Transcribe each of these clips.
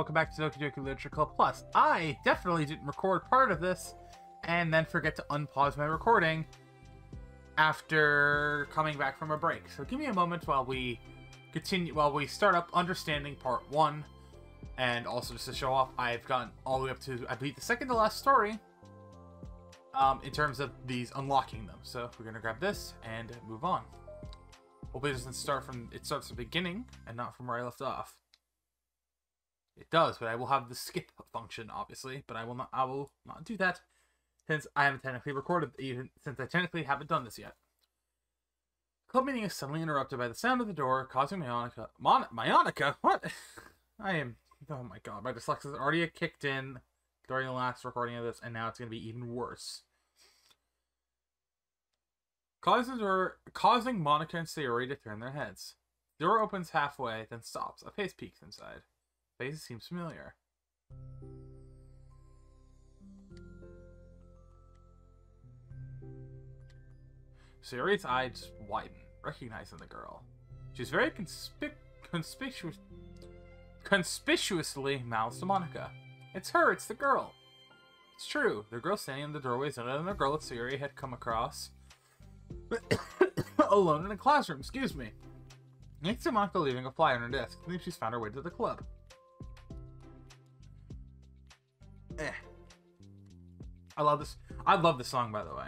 welcome back to Doki Doki Literature Club Plus. I definitely didn't record part of this, and then forget to unpause my recording after coming back from a break. So give me a moment while we start up understanding part 1, and also just to show off, I've gotten all the way up to, I believe, the second to last story, in terms of these unlocking them. So we're gonna grab this and move on. Hopefully it doesn't start from, it starts at the beginning and not from where I left off. It does, but I will have the skip function, obviously, but I will not do that since I haven't technically recorded, even since I technically haven't done this yet. Club meeting is suddenly interrupted by the sound of the door, causing Mayonica? What? Oh my god, my dyslexia already kicked in during the last recording of this, and now it's going to be even worse. Causing Monica and Sayori to turn their heads. The door opens halfway, then stops. A face peeks inside. The face seems familiar. Sayori's eyes widen, recognizing the girl. She's very conspicuously mouths to Monica. It's her, it's the girl. It's true, the girl standing in the doorway is another girl that Sayori had come across alone in a classroom, excuse me. Next to Monica leaving a flyer on her desk, I believe she's found her way to the club. I love this. I love this song, by the way.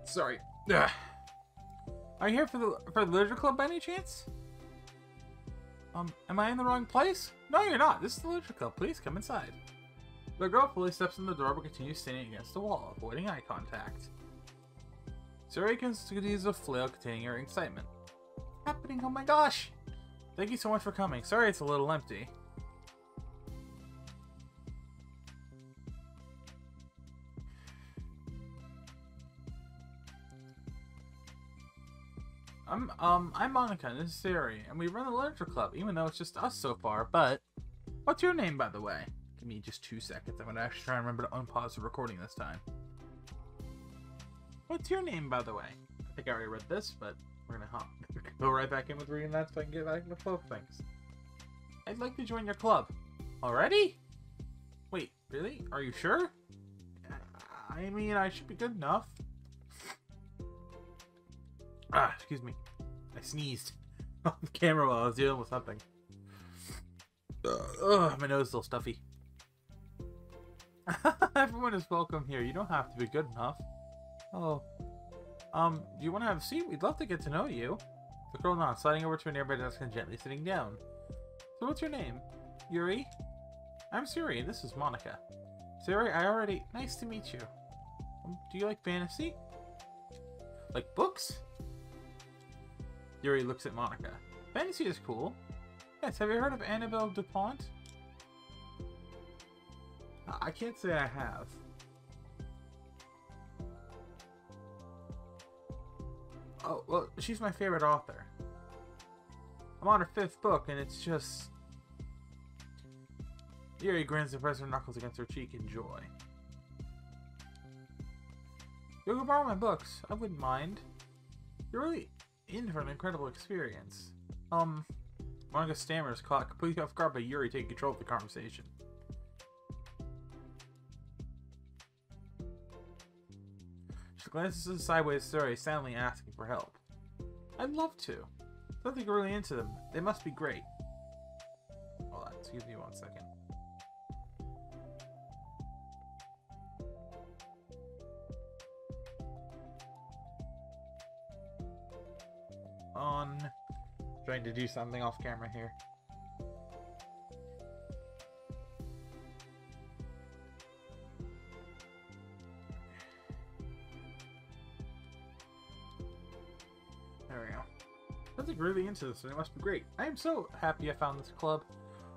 Sorry. Ugh. Are you here for the literature club by any chance? Am I in the wrong place? No, you're not. This is the literature club. Please come inside. The girl fully steps in the door but continues standing against the wall, avoiding eye contact. Sayori continues a flail containing her excitement. What's happening? Oh my gosh! Thank you so much for coming. Sorry it's a little empty. I'm Monica, and this is Sayori, and we run the literature club, even though it's just us so far, but... What's your name, by the way? Give me just 2 seconds. I'm gonna actually try and remember to unpause the recording this time. What's your name, by the way? I think I already read this, but we're gonna go right back in with reading that so I can get back into the flow of things. I'd like to join your club. Already? Wait, really? Are you sure? I mean, I should be good enough. Excuse me. I sneezed off camera while I was dealing with something. My nose is still stuffy. Everyone is welcome here. You don't have to be good enough. Oh. Do you want to have a seat? We'd love to get to know you. The girl nods, sliding over to a nearby desk and gently sitting down. So what's your name? Yuri? I'm Sayori, and this is Monica. Sayori, nice to meet you. Do you like fantasy? Like books? Yuri looks at Monica. Fantasy is cool. Yes, have you heard of Annabelle DuPont? I can't say I have. Oh, well, she's my favorite author. I'm on her 5th book, and it's just... Yuri grins and presses her knuckles against her cheek in joy. You can borrow my books. I wouldn't mind. You're really in for an incredible experience. Monica stammers, caught completely off guard by Yuri taking control of the conversation. She glances sideways at Sayori, silently asking for help. I'd love to. I think you're really into them. They must be great. Hold on, excuse me 1 second. Trying to do something off camera here. There we go. I was really into this, and it must be great. I am so happy I found this club.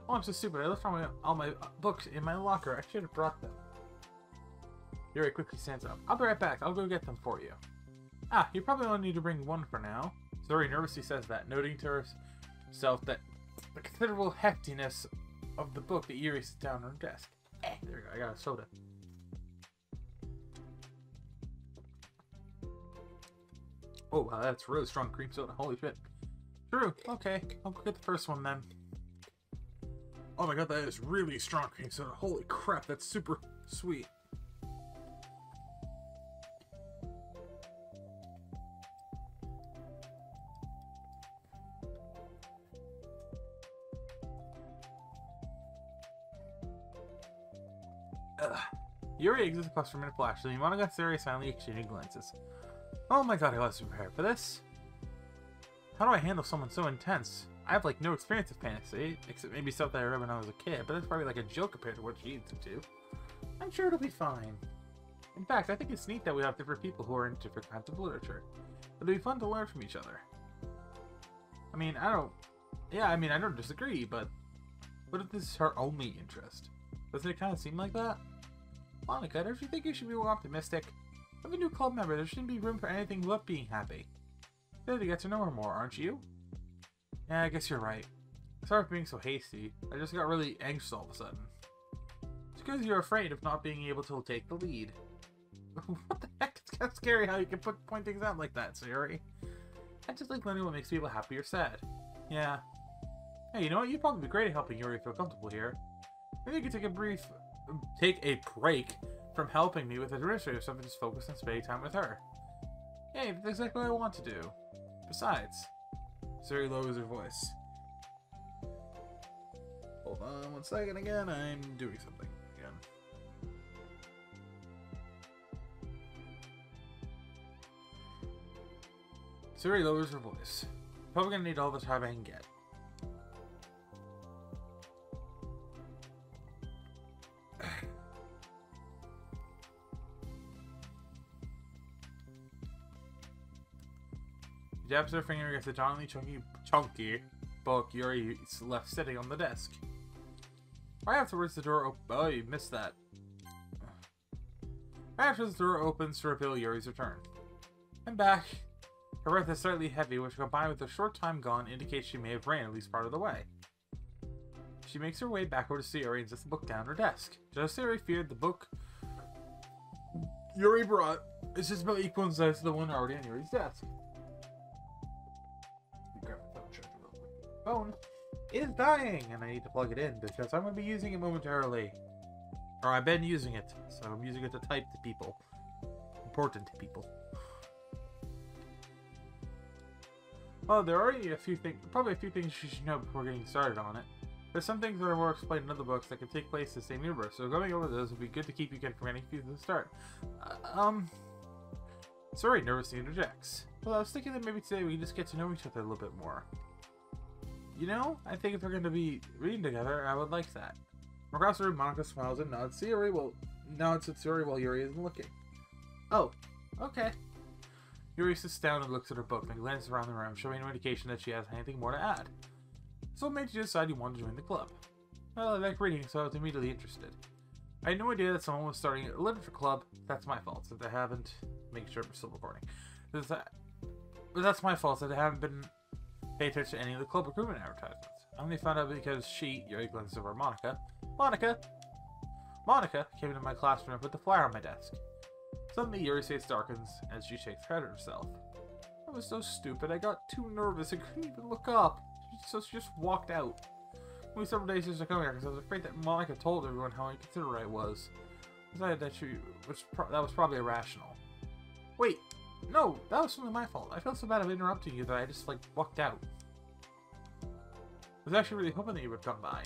Oh, I'm so stupid. I left all my books in my locker. I should have brought them. Yuri quickly stands up. I'll be right back. I'll go get them for you. You probably only need to bring one for now. Sayori nervously says that, noting to herself that the considerable heftiness of the book that Yuri sits down on her desk. There we go, I got a soda. Oh, wow, that's really strong cream soda. Holy shit. True, okay. I'll go get the first one then. Oh my god, that is really strong cream soda. Holy crap, that's super sweet. Yuri exits across from a flash, and Monica and Sari silently exchanging glances. Oh my god, I wasn't prepared for this. How do I handle someone so intense? I have like no experience with fantasy, except maybe stuff that I read when I was a kid, but that's probably like a joke compared to what she's into. I'm sure it'll be fine. In fact, I think it's neat that we have different people who are in different kinds of literature. It'll be fun to learn from each other. I mean, I don't disagree, but what if this is her only interest? Doesn't it kind of seem like that? Monica, don't you think you should be more optimistic? With a new club member, there shouldn't be room for anything but being happy. You're to get to know her more, aren't you? Yeah, I guess you're right. Sorry for being so hasty. I just got really anxious all of a sudden. It's because you're afraid of not being able to take the lead. What the heck? It's kind of scary how you can point things out like that, Sari. I just like learning what makes people happy or sad. Yeah. Hey, you know what? You'd probably be great at helping Yuri feel comfortable here. Maybe you could take a break from helping me with administrative stuff and just focus on spending time with her. Hey, that's exactly what I want to do. Besides, Sari lowers her voice. Hold on 1 second again, I'm doing something again. Sari lowers her voice. Probably gonna need all the time I can get. She jabs her finger against the giantly chunky book Yuri left sitting on the desk. Right afterwards, the door opens. Oh, you missed that. Right afterwards, the door opens to reveal Yuri's return. I'm back. Her breath is slightly heavy, which combined with a short time gone indicates she may have ran at least part of the way. She makes her way back over to Sari and sets the book down on her desk. Just as Sari feared, the book Yuri brought is just about equal in size to the one already on Yuri's desk. Phone is dying and I need to plug it in because I'm going to be using it momentarily. Or I've been using it, so I'm using it to type to people. Important to people. Well, there are already probably a few things you should know before getting started on it. There's some things that are more explained in other books that can take place in the same universe, so going over those would be good to keep you from getting confused at the start. Sorry, nervously interjects. Well, I was thinking that maybe today we can just get to know each other a little bit more. You know, I think if we're going to be reading together, I would like that. Across the room, Monica smiles and nods at Sari while Yuri isn't looking. Oh, okay. Yuri sits down and looks at her book, then glances around the room, showing no indication that she has anything more to add. So what made you decide you wanted to join the club? Well, I like reading, so I was immediately interested. I had no idea that someone was starting a literature club. That's my fault, since I haven't... Make sure I'm still recording. But that's my fault, that I haven't been paying attention to any of the club recruitment advertisements. I only found out because Yuri glances over Monica. Monica came into my classroom and put the flyer on my desk. Suddenly, Yuri's face darkens as she shakes her head at herself. I was so stupid, I got too nervous and couldn't even look up. So she just walked out. Only several days after coming here because I was afraid that Monica told everyone how inconsiderate I was. I decided that that was probably irrational. Wait, no, that was totally my fault. I felt so bad of interrupting you that I just, walked out. I was actually really hoping that you would come by.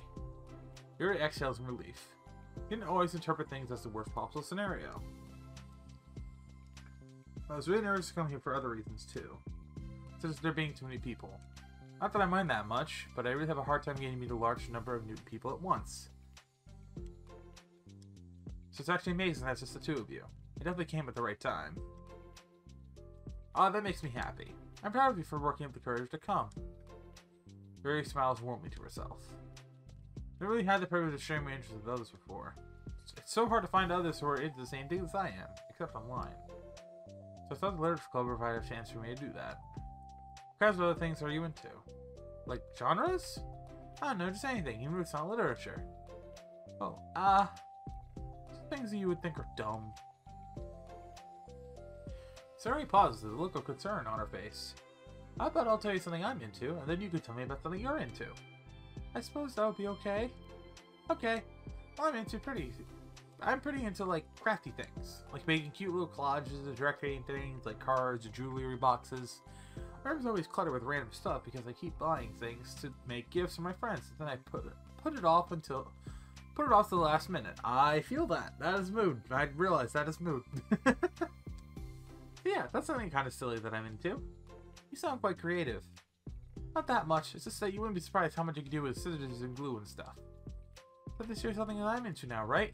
Yuri exhales in relief. You didn't always interpret things as the worst possible scenario. I was really nervous to come here for other reasons, too. Such as there being too many people. Not that I mind that much, but I really have a hard time getting to meet a large number of new people at once. So it's actually amazing that's just the two of you. It definitely came at the right time. Ah, that makes me happy. I'm proud of you for working up the courage to come. Yuri smiles warmly to herself. I really had the privilege of sharing my interests with others before. It's so hard to find others who are into the same things as I am, except online. So I thought the Literature Club provided a chance for me to do that. What kinds of other things are you into? Like genres? I don't know, just anything, even if it's not literature. Oh, some things that you would think are dumb. Sari pauses with a look of concern on her face. How about I'll tell you something I'm into, and then you can tell me about something you're into. I suppose that would be okay. Okay. Well, I'm pretty into, like, crafty things. Like making cute little collages of decorating things, like cards or jewelry boxes. My room's always cluttered with random stuff because I keep buying things to make gifts for my friends, and then I put it off to the last minute. I feel that. That is mood. I realize that is mood. Yeah, that's something kind of silly that I'm into. You sound quite creative. Not that much, it's just that you wouldn't be surprised how much you can do with scissors and glue and stuff. But this here's something that I'm into now, right?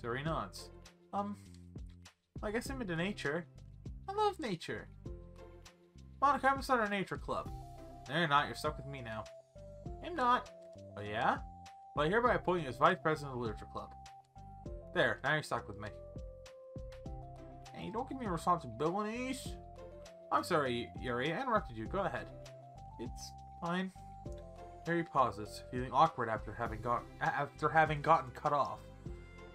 Suri nods. I guess I'm into nature. I love nature. Monica, I'm gonna start a nature club. No, you're not, you're stuck with me now. I'm not. Oh yeah? Well, I hereby appoint you as Vice President of the Literature Club. There, now you're stuck with me. Hey, don't give me responsibilities. I'm sorry, Yuri, I interrupted you. Go ahead. It's fine. Yuri pauses, feeling awkward after having gotten cut off.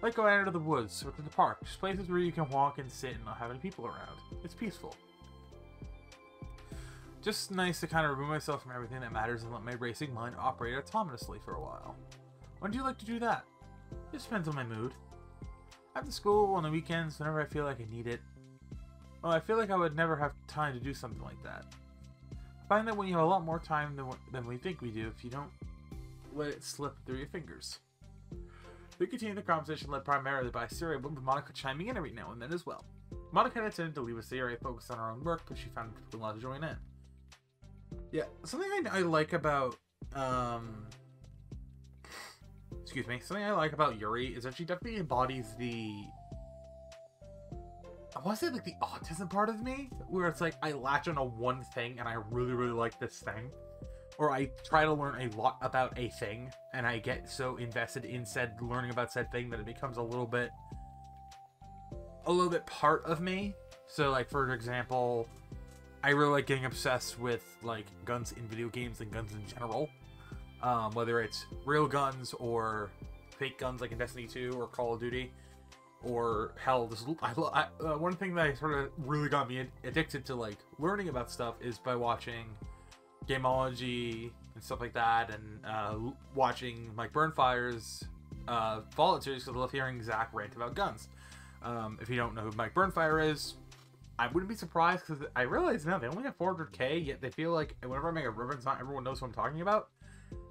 Like going out into the woods or to the park, just places where you can walk and sit and not have any people around. It's peaceful. Just nice to kind of remove myself from everything that matters and let my racing mind operate autonomously for a while. When do you like to do that? It depends on my mood. After school, on the weekends, whenever I feel like I need it. Well, I feel like I would never have time to do something like that. I find that when you have a lot more time than we think we do, if you don't let it slip through your fingers. We continue the conversation led primarily by Siri, but with Monica chiming in every now and then as well. Monica had intended to leave us the area focused on her own work, but she found it difficult to join in. Yeah, something I like about, something I like about Yuri is that she definitely embodies I want to say, like, the autism part of me, where it's like, I latch on to one thing, and I really, really like this thing. Or I try to learn a lot about a thing, and I get so invested in learning about said thing that it becomes a little bit part of me. So, like, for example, I really like getting obsessed with, like, guns in video games and guns in general. Whether it's real guns or fake guns like in Destiny 2 or Call of Duty. Or hell, one thing that sort of really got me addicted to, like, learning about stuff is by watching Gameology and stuff like that, and watching Mike Burnfire's Fallout series, because I love hearing Zach rant about guns. If you don't know who Mike Burnfire is, I wouldn't be surprised, because I realize now they only have 400k, yet they feel like whenever I make a reference, not everyone knows what I'm talking about.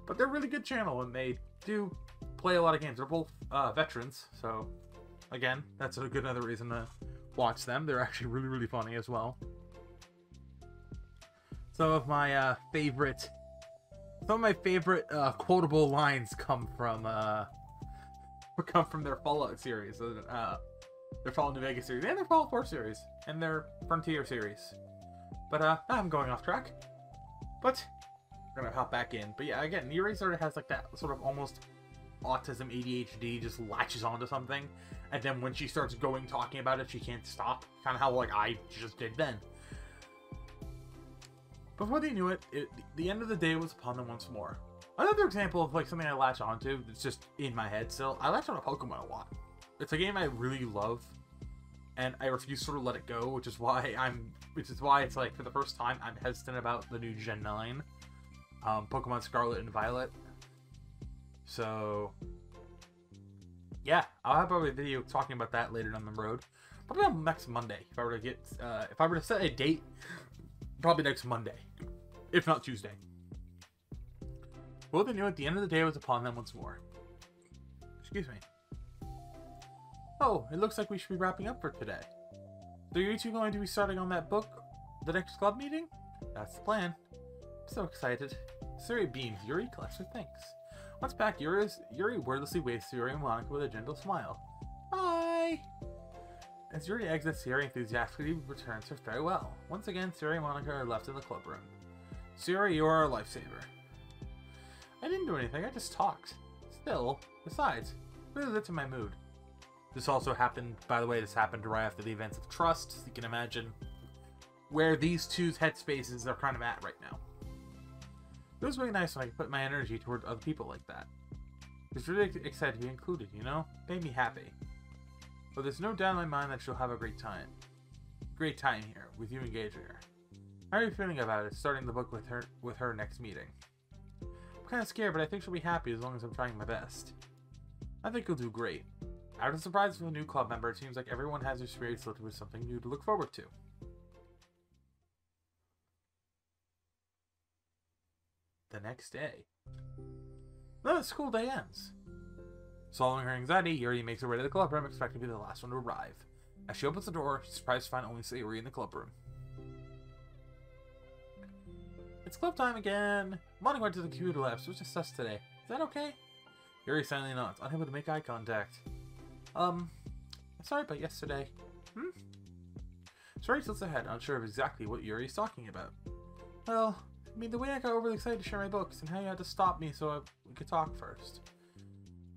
But they're a really good channel, and they do play a lot of games. They're both veterans, so again, that's a good another reason to watch them. They're actually really, really funny as well. Some of my favorite quotable lines come from their Fallout series, their Fallout New Vegas series, and their Fallout 4 series, and their Frontier series. But I'm going off track. But we're gonna hop back in. But yeah, again, Yuri sort of has like that sort of almost autism, ADHD, just latches onto something, and then when she starts talking about it, she can't stop. Kind of how like I just did then. Before they knew it, the end of the day was upon them once more. Another example of like something I latch onto that's just in my head still. I latch on to Pokemon a lot. It's a game I really love, and I refuse to sort of let it go, which is why it's like for the first time I'm hesitant about the new Gen 9, Pokemon Scarlet and Violet. So yeah, I'll have probably a video talking about that later down the road. Probably on next Monday if I were to set a date. Probably next Monday, if not Tuesday. Well, they knew at the end of the day was upon them once more. Excuse me. Oh, it looks like we should be wrapping up for today. So you two going to be starting on that book, the next club meeting? That's the plan. I'm so excited. Suri beams. Yuri collects her things. Once back, Yuri wordlessly waves to Yuri and Monica with a gentle smile. Bye! As Yuri exits, Yuri enthusiastically returns her farewell. Once again, Suri and Monica are left in the club room. Suri, you are a lifesaver. I didn't do anything, I just talked. Still, besides, really lit to my mood. This also happened, by the way, this happened right after the events of Trust, so you can imagine where these two's headspaces are kind of at right now. feels really nice when I can put my energy toward other people like that. It's really excited to be included, you know? Made me happy. But there's no doubt in my mind that she'll have a great time. Great time here, with you engaging her. How are you feeling about it, starting the book with her next meeting? I'm kind of scared, but I think she'll be happy as long as I'm trying my best. I think you'll do great. Out of surprise for the new club member, it seems like everyone has their spirits filled with something new to look forward to. The next day. The school day ends. Swallowing her anxiety, Yuri makes her way to the club room, expecting to be the last one to arrive. As she opens the door, she's surprised to find only Sayuri in the club room. It's club time again! Monty went to the computer lab, so it's just us today. Is that okay? Yuri silently nods, unable to make eye contact. Sorry about yesterday. Sayuri tilts her head, unsure of exactly what Yuri is talking about. Well, I mean, the way I got overly excited to share my books, and how you had to stop me so we could talk first.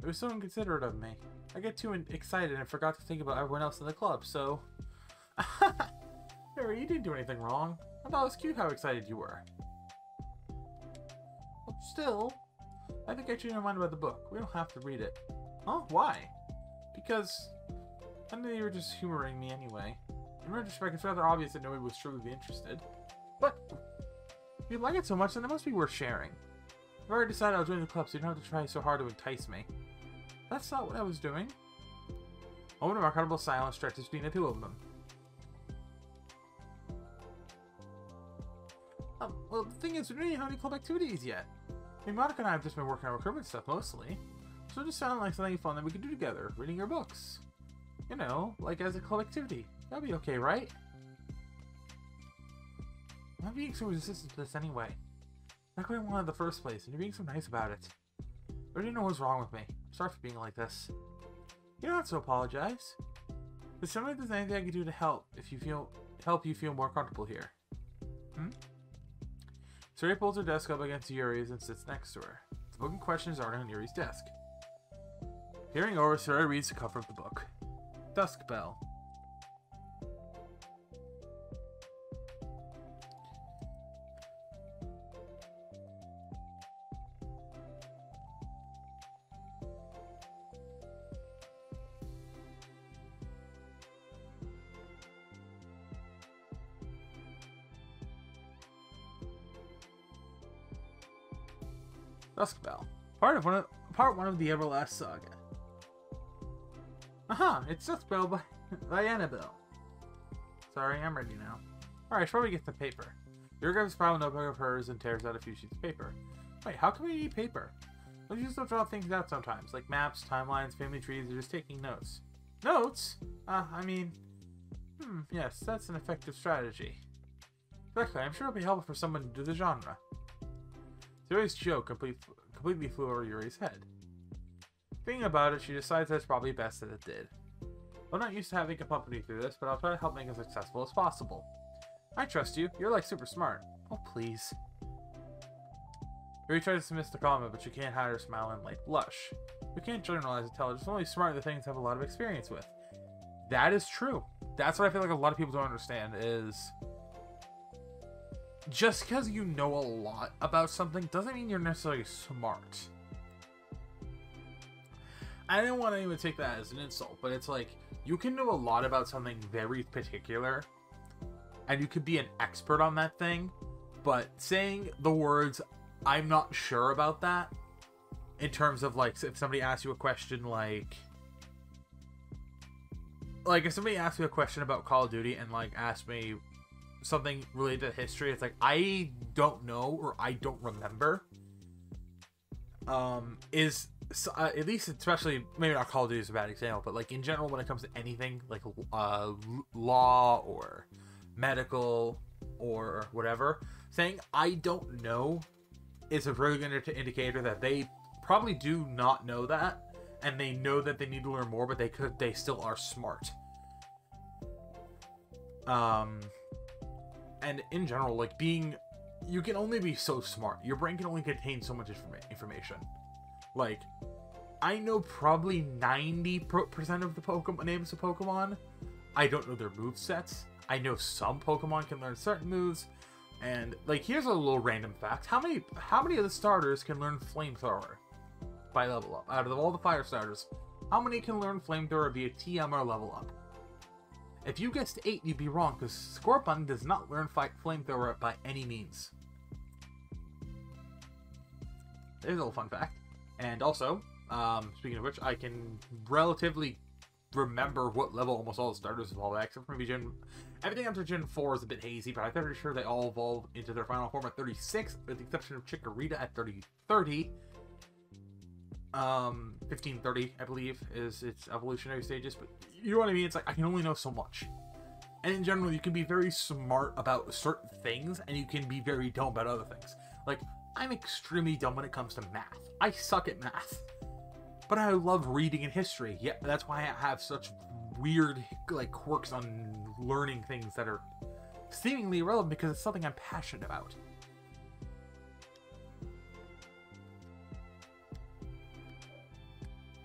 It was so inconsiderate of me. I get too excited and forgot to think about everyone else in the club, so... Yuri, you didn't do anything wrong. I thought it was cute how excited you were. Well, still, I think I changed my mind about the book. We don't have to read it. Huh? Why? Because I knew you were just humoring me anyway. In retrospect, it's rather obvious that nobody was truly interested. But if you like it so much, then it must be worth sharing. I've already decided I'll join the club, so you don't have to try so hard to entice me. That's not what I was doing. A moment of uncomfortable silence stretches between the two of them. Well, the thing is, we don't even have any club activities yet. I mean, Monica and I have just been working on recruitment stuff mostly. So it just sounded like something fun that we could do together, reading your books. You know, like as a club activity. That'd be okay, right? I'm being so resistant to this anyway. Not what I wanted in the first place, and you're being so nice about it. I didn't know what was wrong with me. I'm sorry for being like this. You don't have to apologize. There's something there's anything I can do to help you feel more comfortable here. Sayuri pulls her desk up against Yuri's and sits next to her. The book in question is already on Yuri's desk. Peering over, Sayuri reads the cover of the book. Dusk Bell. Dusk Bell. Part one of the Everlast Saga. Aha! It's Dusk Bell by Annabelle. Sorry, I'm ready now. Alright, shall we get the paper? Yuri grabs a spiral notebook of hers and tears out a few sheets of paper. Wait, how can we need paper? Don't you still draw things out sometimes, like maps, timelines, family trees, or just taking notes? Notes? Yes, that's an effective strategy. Exactly, I'm sure it'll be helpful for someone to do the genre. Sayuri's joke completely flew over Yuri's head. Thinking about it, she decides that it's probably best that it did. I'm not used to having a company through this, but I'll try to help make it as successful as possible. I trust you. You're like super smart. Oh, please. Yuri tries to dismiss the comment, but she can't hide her smile and light blush. We can't generalize intelligence. Only smart the things have a lot of experience with. That is true. That's what I feel like a lot of people don't understand is... just because you know a lot about something doesn't mean you're necessarily smart. I don't want anyone to take that as an insult, but it's like, you can know a lot about something very particular, and you could be an expert on that thing, but saying the words, I'm not sure about that, in terms of, like, if somebody asks you a question like if somebody asks me a question about Call of Duty and, like, asks me something related to history, it's like, I don't know, or I don't remember, at least, especially, maybe not Call of Duty is a bad example, but like in general, when it comes to anything like law or medical or whatever, saying I don't know is a really good indicator that they probably do not know that, and they know that they need to learn more, but they still are smart. And in general, like you can only be so smart. Your brain can only contain so much information. Like, I know probably 90% of the names of Pokemon. I don't know their movesets. I know some Pokemon can learn certain moves, And like, here's a little random fact: how many of the starters can learn flamethrower by level up? Out of all the fire starters, how many can learn flamethrower via TM or level up? If you guessed 8, you'd be wrong, because Scorpion does not learn flamethrower by any means. There's a little fun fact. And also, speaking of which, I can relatively remember what level almost all the starters evolve at, except for maybe everything after Gen 4 is a bit hazy, but I'm pretty sure they all evolve into their final form at 36, with the exception of Chikorita at 30. 1530, I believe, is its evolutionary stages, but you know what I mean? It's like, I can only know so much. And in general, you can be very smart about certain things, and you can be very dumb about other things. Like, I'm extremely dumb when it comes to math. I suck at math. But I love reading and history. Yeah, that's why I have such weird, like, quirks on learning things that are seemingly irrelevant, because it's something I'm passionate about.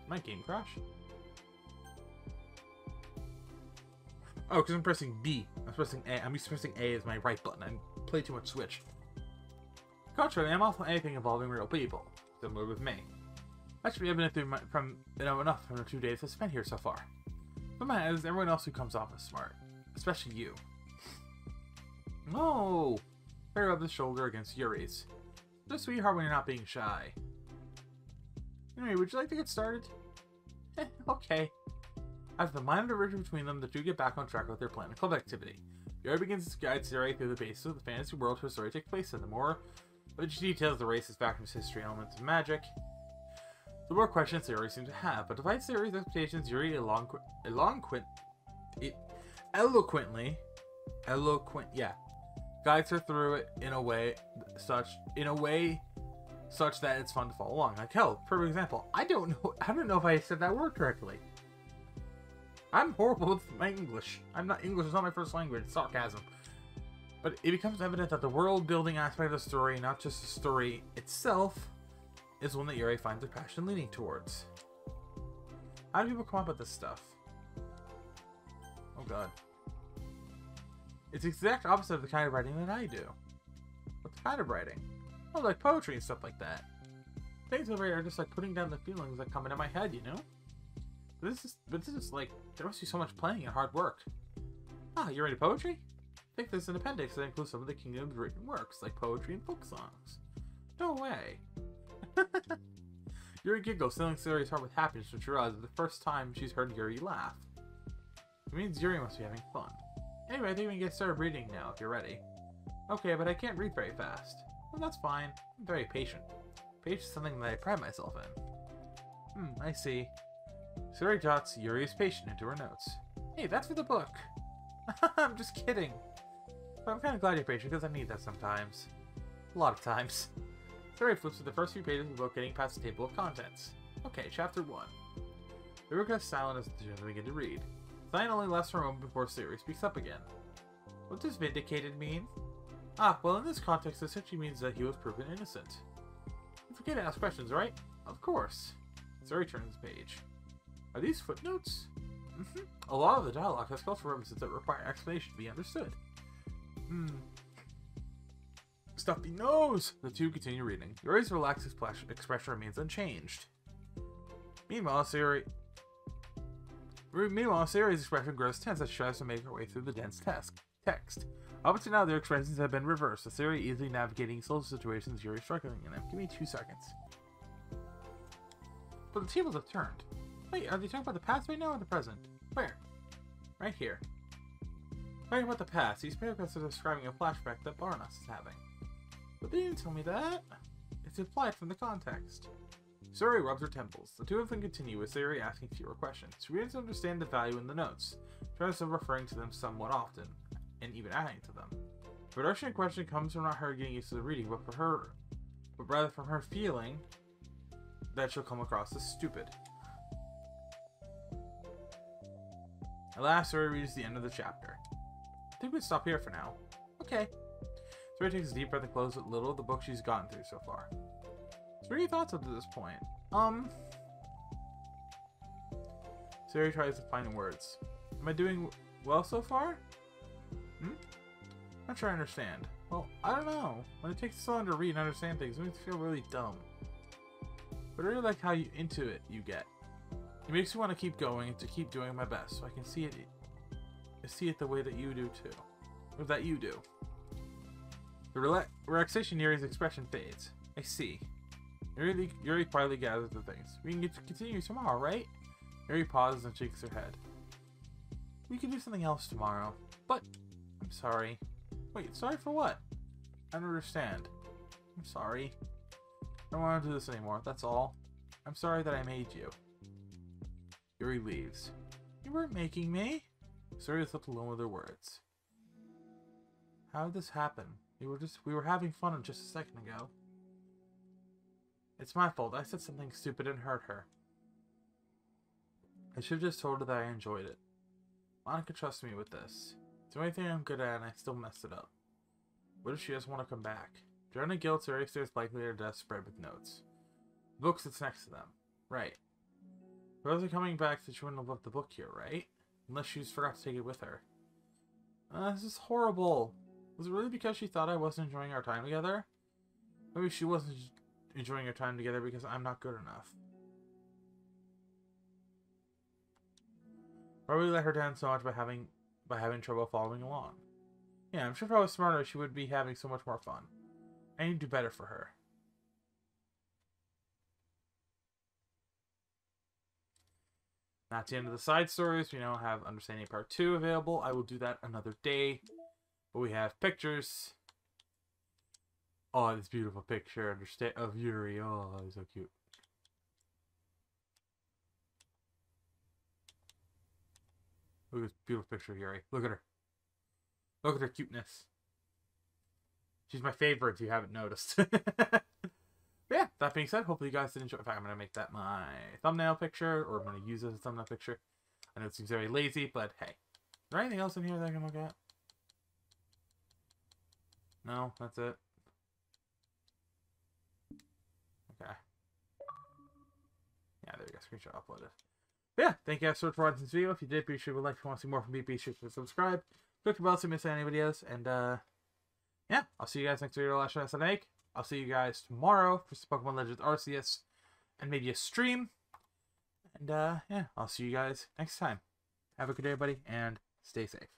My game crash? Oh, because I'm pressing B. I'm pressing A. I'm used to pressing A as my right button. I play too much Switch. Contrary, I'm off on anything involving real people. Similar with me. That should be evident through enough from the 2 days I've spent here so far. But man, as everyone else who comes off as smart. Especially you. No! I rub the shoulder against Yuri's. Just sweetheart when you're not being shy. Anyway, would you like to get started? Okay. After the minor divergence between them, the two get back on track with their plan of club activity. Yuri begins to guide Sarai through the basis of the fantasy world her story takes place in. The more which details the race's background, history, elements, and magic, the more questions Sarai seems to have. But despite Sarai's expectations, Yuri eloquently guides her through it in a way such that it's fun to follow along. Like, hell, for example, I don't know if I said that word correctly. I'm horrible with my English. English is not my first language, it's sarcasm. But it becomes evident that the world-building aspect of the story, not just the story itself, is one that Yuri finds her passion leaning towards. How do people come up with this stuff? Oh god. It's the exact opposite of the kind of writing that I do. What kind of writing? Oh, like poetry and stuff like that. Things over here are just like putting down the feelings that come into my head, you know? But this is like, there must be so much planning and hard work. Ah, you're into poetry? I think there's an appendix that includes some of the kingdom's written works, like poetry and folk songs. No way. Yuri giggles, filling Sarai's heart with happiness when she realizes the first time she's heard Yuri laugh. It means Yuri must be having fun. Anyway, I think we can get started reading now, if you're ready. Okay, but I can't read very fast. Well, that's fine. I'm very patient. Patience is something that I pride myself in. I see. Sarai jots Yuri is patient into her notes. Hey, that's for the book. I'm just kidding. But I'm kind of glad you're patient, because I need that sometimes. A lot of times. Sarai flips through the first few pages of the book, getting past the table of contents. Okay, chapter 1. The book goes silent as the children begin to read. Silence only lasts for a moment before Sarai speaks up again. What does vindicated mean? Ah, well in this context, it essentially means that he was proven innocent. You forget to ask questions, right? Of course. Sarai turns the page. Are these footnotes? A lot of the dialogue has cultural references that require explanation to be understood. Stuffy nose! The two continue reading. Yuri's relaxed expression remains unchanged. Meanwhile, Sarai's expression grows tense as she tries to make her way through the dense text. Up to now, their expressions have been reversed, with Sarai easily navigating social situations Yuri struggling in them. Give me 2 seconds. But the tables have turned. Wait, are they talking about the past right now or the present? Where? Right here. Talking about the past, these paragraphs are describing a flashback that Barnas is having. But they didn't tell me that. It's implied from the context. Sarai rubs her temples. The two of them continue, with Sarai asking fewer questions. She begins to understand the value in the notes, trying to referring to them somewhat often, and even adding to them. The reduction in question comes from not her getting used to the reading, but rather from her feeling that she'll come across as stupid. At last, Sarai reaches the end of the chapter. I think we stop here for now. Okay. Sarai takes a deep breath and closes little of the book she's gotten through so far. So what are your thoughts up to this point? Sarai tries to find words. Am I doing well so far? Not sure I understand. Well, I don't know. When it takes so long to read and understand things, it makes me feel really dumb. But I really like how into it you get. It makes me want to keep going and to keep doing my best, so I can see it the way that you do too, or that you do. The relaxation Yuri's expression fades. I see. Yuri quietly gathers the things. We can get to continue tomorrow, right? Yuri pauses and shakes her head. We can do something else tomorrow, but I'm sorry. Wait, sorry for what? I don't understand. I'm sorry. I don't want to do this anymore, that's all. I'm sorry that I made you. Yuri leaves. You weren't making me. Yuri is left alone with her words. How did this happen? We were having fun just a second ago. It's my fault. I said something stupid and hurt her. I should have just told her that I enjoyed it. Monica trusts me with this. It's the only thing I'm good at and I still messed it up. What if she doesn't want to come back? During the guilt, Yuri stares blankly at her desk spread with notes. The book sits next to them. Right. If I wasn't coming back, so she wouldn't have left the book here, right? Unless she just forgot to take it with her. This is horrible. Was it really because she thought I wasn't enjoying our time together? Maybe she wasn't enjoying our time together because I'm not good enough. Probably let her down so much by having trouble following along. Yeah, I'm sure if I was smarter, she would be having so much more fun. I need to do better for her. That's the end of the side stories. We now have Understanding Part 2 available. I will do that another day. But we have pictures. Oh, this beautiful picture of Yuri. Oh, he's so cute. Look at this beautiful picture of Yuri. Look at her. Look at her cuteness. She's my favorite if you haven't noticed. But yeah, that being said, hopefully you guys did enjoy. In fact, I'm going to make that my thumbnail picture, or I'm going to use it as a thumbnail picture. I know it seems very lazy, but hey. Is there anything else in here that I can look at? No, that's it. Okay. Yeah, there you go. Screenshot uploaded. But yeah, thank you guys so much for watching this video. If you did, be sure to like. If you want to see more from me, be sure to subscribe. Click the bell so you miss any videos. And yeah, I'll see you guys next video. Last chance to make. I'll see you guys tomorrow for some Pokemon Legends Arceus and maybe a stream. And yeah, I'll see you guys next time. Have a good day, everybody, and stay safe.